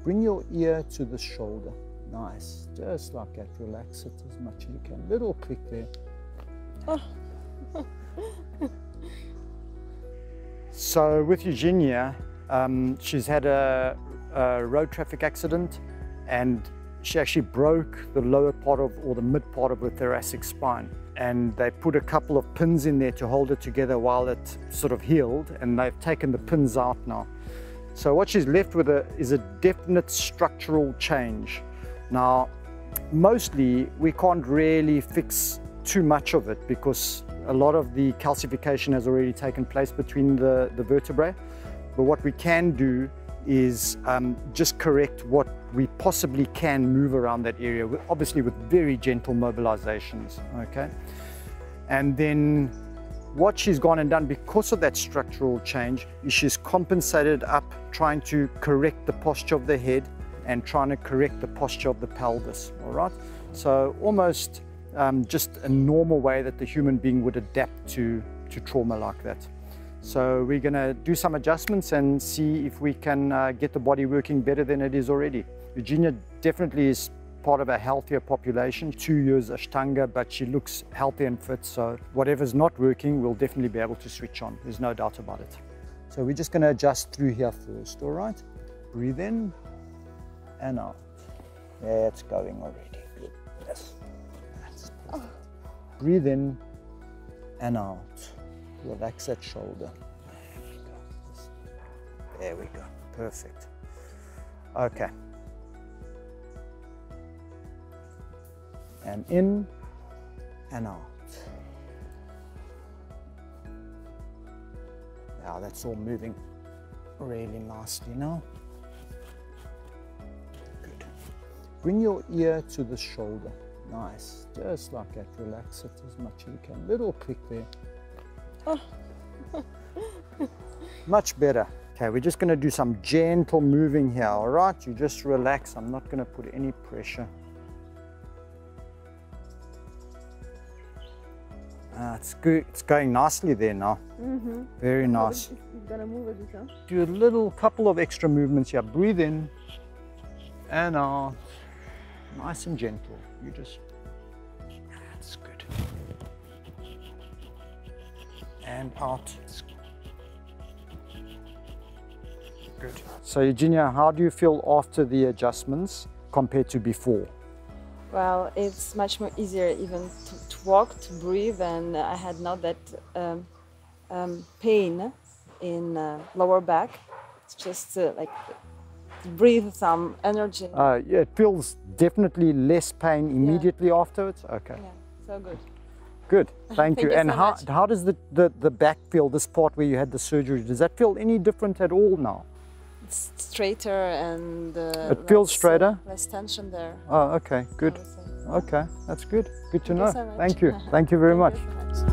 Bring your ear to the shoulder. Nice. Just like that. Relax it as much as you can. Little click there. Oh. So with Eugenia, she's had a road traffic accident, and she actually broke the lower part of, or the mid part of her thoracic spine. And they put a couple of pins in there to hold it together while it sort of healed, and they've taken the pins out now. So what she's left with is a definite structural change. Now, mostly we can't really fix too much of it because a lot of the calcification has already taken place between the vertebrae. But what we can do is just correct what we possibly can move around that area, obviously with very gentle mobilizations, okay? And then what she's gone and done because of that structural change is she's compensated up, trying to correct the posture of the head and trying to correct the posture of the pelvis, all right? So almost just a normal way that the human being would adapt to trauma like that. So we're going to do some adjustments and see if we can get the body working better than it is already. Eugenia definitely is part of a healthier population, 2 years Ashtanga, but she looks healthy and fit, so whatever's not working, we'll definitely be able to switch on. There's no doubt about it. So we're just going to adjust through here first, all right? Breathe in and out. Yeah, it's going already. Good. Yes. That's perfect. Breathe in and out. Relax that shoulder. There we go. Perfect. Okay. And in and out. Now that's all moving really nicely now. Good. Bring your ear to the shoulder. Nice. Just like that. Relax it as much as you can. Little click there. Oh. Much better. Okay, we're just going to do some gentle moving here, all right? You just relax. I'm not going to put any pressure. It's good. It's going nicely there now. Mm-hmm. Very nice. You're going to move it, huh? Do a little couple of extra movements here. Breathe in and out. Nice and gentle. You just... That's good. And out. Good. So Eugenia, how do you feel after the adjustments compared to before? Well, it's much more easier even to walk, to breathe, and I had not that pain in lower back. It's just like to breathe some energy. Yeah, it feels definitely less pain immediately afterwards? Okay. Yeah, so good. Good, thank you. And so how does the back feel, this part where you had the surgery? Does that feel any different at all now? It's straighter and it feels straighter? Less tension there. Oh, okay, good. Okay, that's good. Good to know. So thank you. Thank you very much. Thank you so much.